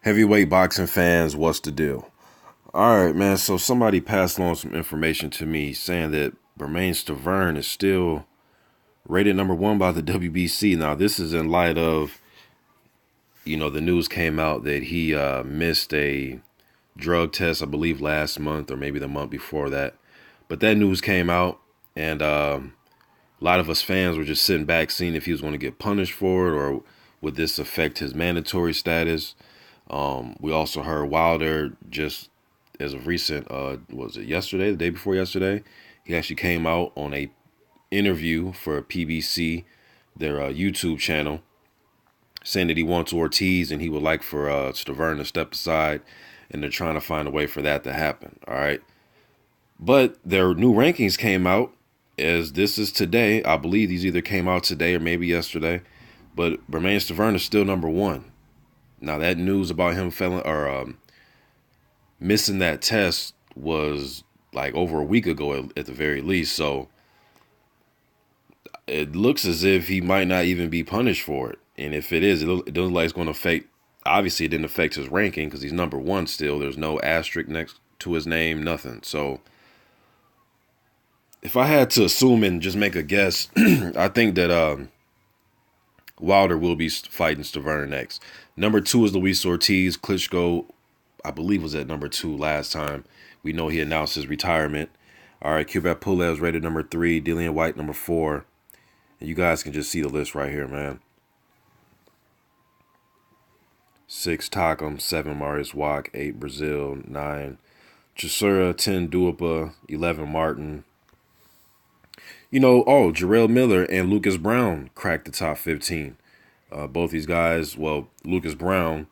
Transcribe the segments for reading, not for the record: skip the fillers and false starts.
Heavyweight boxing fans, what's the deal? All right, man. So somebody passed along some information to me saying that Stiverne is still rated number one by the WBC. Now, this is in light of, the news came out that he missed a drug test, I believe, last month or maybe the month before that. But that news came out, and a lot of us fans were just sitting back, seeing if he was going to get punished for it or would this affect his mandatory status. We also heard Wilder just as of recent, was it yesterday, the day before yesterday? He actually came out on a interview for PBC, their YouTube channel, saying that he wants Ortiz and he would like for Stiverne to step aside, and they're trying to find a way for that to happen. All right, but their new rankings came out as this is today. I believe these either came out today or maybe yesterday, but Stiverne is still number one. Now that news about him missing that test was like over a week ago at the very least. So it looks as if he might not even be punished for it. And if it is, it doesn't like it's going to affect. Obviously, it didn't affect his ranking because he's number one still. There's no asterisk next to his name, nothing. So if I had to assume and just make a guess, I think that Wilder will be fighting Stiverne next. Number two is Luis Ortiz. Klitschko, I believe, was at number two last time. We know he announced his retirement. All right, Kubrat Pulev rated number three. Dillian White number four. And you guys can just see the list right here, man. 6, Takam. 7, Marius Wach. 8, Brazil. 9, Chisora. 10, Duapa. 11, Martin. Jarrell Miller and Lucas Brown cracked the top 15. Both these guys, well, Lucas Brown,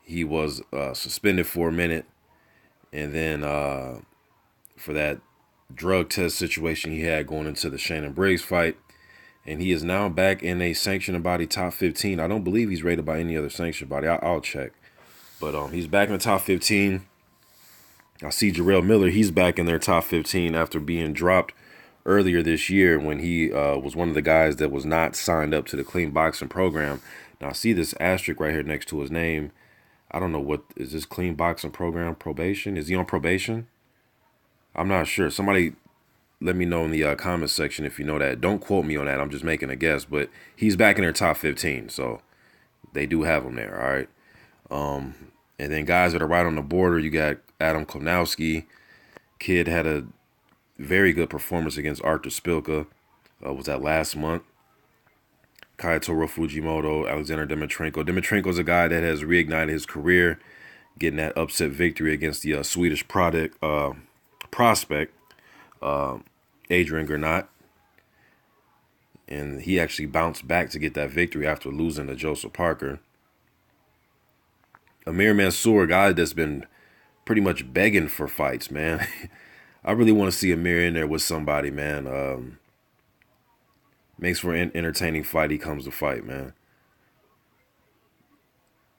he was suspended for a minute. And then for that drug test situation he had going into the Shannon Briggs fight. And he is now back in a sanctioned body top 15. I don't believe he's rated by any other sanctioned body. I'll check. But he's back in the top 15. I see Jarrell Miller. He's back in their top 15 after being dropped earlier this year when he was one of the guys that was not signed up to the clean boxing program. Now I see this asterisk right here next to his name. I don't know what is this clean boxing program probation. Is he on probation? I'm not sure. Somebody let me know in the comment section if you know that. Don't quote me on that. I'm just making a guess. But he's back in their top 15, so they do have him there. All right. And then guys that are right on the border, you got Adam Konowski. Kid had a very good performance against Arthur Spilka. Was that last month? Kaitoro Fujimoto, Alexander Dimitrenko. Dimitrenko's a guy that has reignited his career, getting that upset victory against the Swedish prospect, Adrian Gernot. And he actually bounced back to get that victory after losing to Joseph Parker. Amir Mansour, a guy that's been pretty much begging for fights, man. I really want to see Amir in there with somebody, man. Makes for an entertaining fight. He comes to fight, man.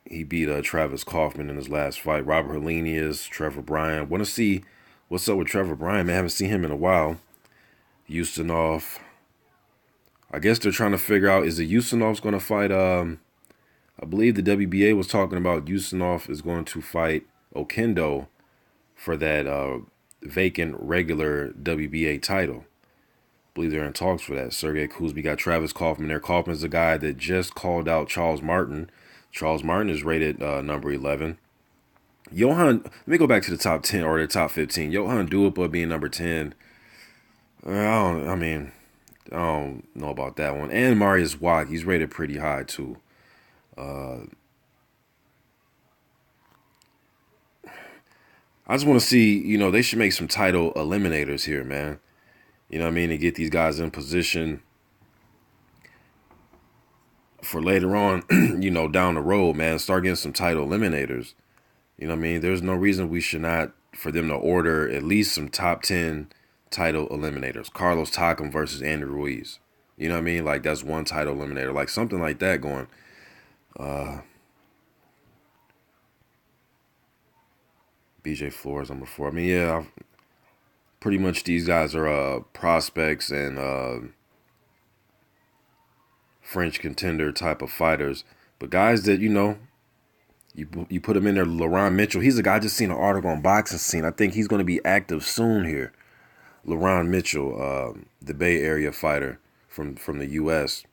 He beat Travis Kaufman in his last fight. Robert Helenius, Trevor Bryan. Want to see what's up with Trevor Bryan, man. Haven't seen him in a while. Ustinov. I guess they're trying to figure out, is it Ustinov's going to fight? I believe the WBA was talking about Ustinov is going to fight Okendo for that vacant regular WBA title. I believe they're in talks for that. Sergey Kuzmi got Travis Kaufman there. Kaufman's the guy that just called out Charles Martin. Charles Martin is rated number 11. Let me go back to the top 10 or the top 15. Johan Duapa being number 10. I don't know about that one. And Marius Wach, he's rated pretty high too. I just want to see, they should make some title eliminators here, man. You know what I mean? To get these guys in position for later on, down the road, man. Start getting some title eliminators. You know what I mean? There's no reason we should not, for them to order at least some top 10 title eliminators. Carlos Takam versus Andy Ruiz. You know what I mean? Like, that's one title eliminator. Like, something like that going. BJ Flores, number 4. I mean, yeah, pretty much these guys are prospects and French contender type of fighters. But guys that, you You put him in there. LaRon Mitchell. He's a guy. I just seen an article on Boxing Scene. I think he's going to be active soon here. LaRon Mitchell, the Bay Area fighter from the U.S.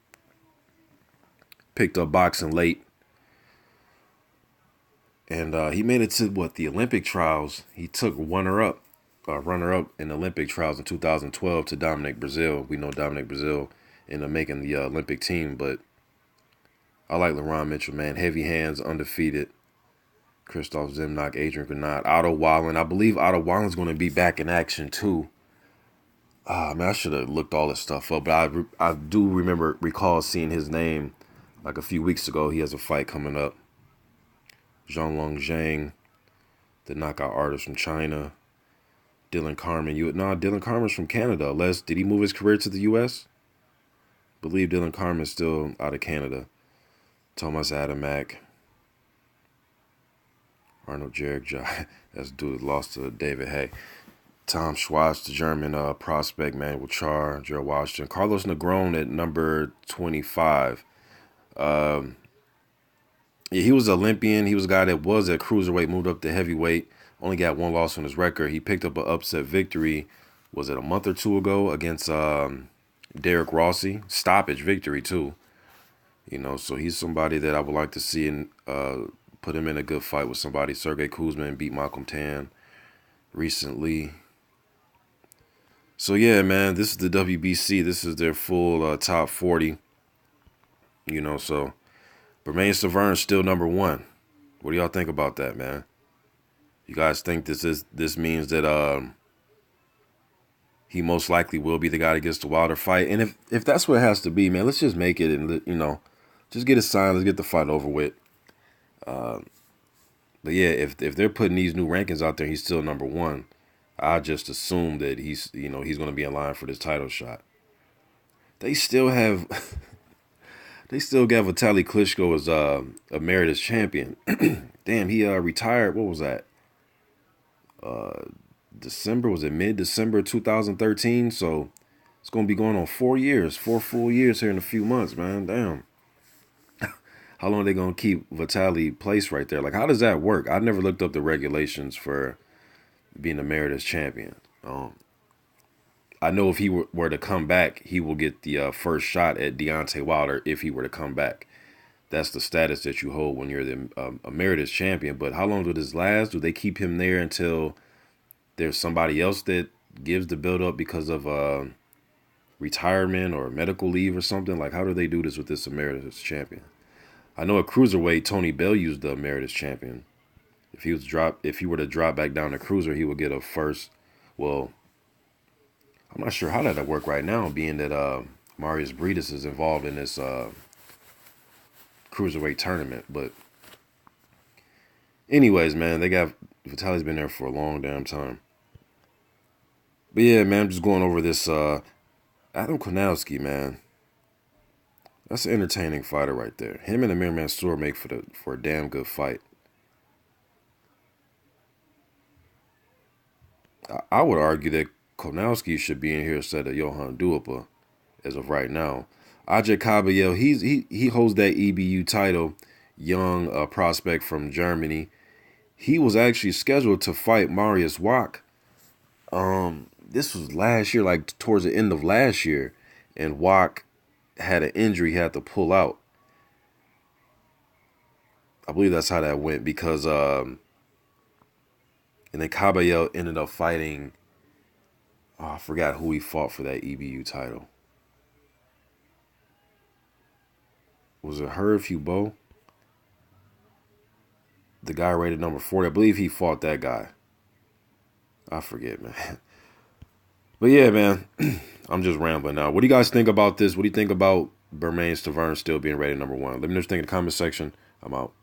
Picked up boxing late, and he made it to the Olympic trials. He took runner up in the Olympic trials in 2012 to Dominic Brazil. We know Dominic Brazil ended up making the Olympic team, but I like LaRon Mitchell, man. Heavy hands, undefeated. Christoph Zimnock, Adrian Granat, Otto Wallen. I believe Otto Wallen's going to be back in action too. Man, I should have looked all this stuff up, but I do recall seeing his name like a few weeks ago. He has a fight coming up. Zhonglong Zhang, the knockout artist from China. Dylan Carmen. Dylan Carmen's from Canada. Did he move his career to the U.S.? I believe Dylan Carmen's still out of Canada. Thomas Adamek. Arnold Jarek. That's the dude that lost to David Hay. Tom Schwartz, the German prospect, Manuel Char, Gerald Washington. Carlos Negron at number 25. Yeah, he was an Olympian. He was a guy that was at cruiserweight, moved up to heavyweight. Only got one loss on his record. He picked up an upset victory. Was it a month or two ago against Derek Rossi? Stoppage victory too. So he's somebody that I would like to see and put him in a good fight with somebody. Sergey Kuzmin beat Malcolm Tan recently. So yeah, man, this is the WBC. This is their full top 40. So Bermain Stiverne is still number one. What do y'all think about that, man? You guys think this means that he most likely will be the guy that gets the Wilder fight? And if that's what it has to be, man, let's just make it and just get it signed. Let's get the fight over with. But yeah, if they're putting these new rankings out there, he's still number one. I just assume that he's going to be in line for this title shot. They still got Vitaly Klitschko as emeritus champion. Damn, he retired. What was that? December, was it mid-December 2013? So it's going to be going on 4 full years here in a few months, man. Damn. How long are they going to keep Vitaly placed right there? Like, how does that work? I never looked up the regulations for being emeritus champion. I know if he were to come back, he will get the first shot at Deontay Wilder if he were to come back. That's the status that you hold when you're the emeritus champion. But how long does this last? Do they keep him there until there's somebody else that gives the build up because of retirement or medical leave or something? Like, how do they do this with this emeritus champion? I know at cruiserweight, Tony Bell used the emeritus champion. If he were to drop back down to cruiser, he would get a first. Well, I'm not sure how that'd work right now, being that Marius Briedis is involved in this cruiserweight tournament. But anyways, man, Vitaly's been there for a long damn time. But yeah, man, I'm just going over this Adam Konowski, man. That's an entertaining fighter right there. Him and Amir Mansour make for a damn good fight. I would argue that Konowski should be in here instead of Johan Duhaupas as of right now. Ajay Kabayel, he holds that EBU title, young prospect from Germany. He was actually scheduled to fight Marius Wack. This was last year, like towards the end of last year, and Wack had an injury, he had to pull out. I believe that's how that went because and then Kabayel ended up fighting. Oh, I forgot who he fought for that EBU title. Was it Herve Hubo? The guy rated number 40. I believe he fought that guy. I forget, man. But yeah, man, I'm just rambling now. What do you guys think about this? What do you think about Bermain Stiverne still being rated number one? Let me know what you think in the comment section. I'm out.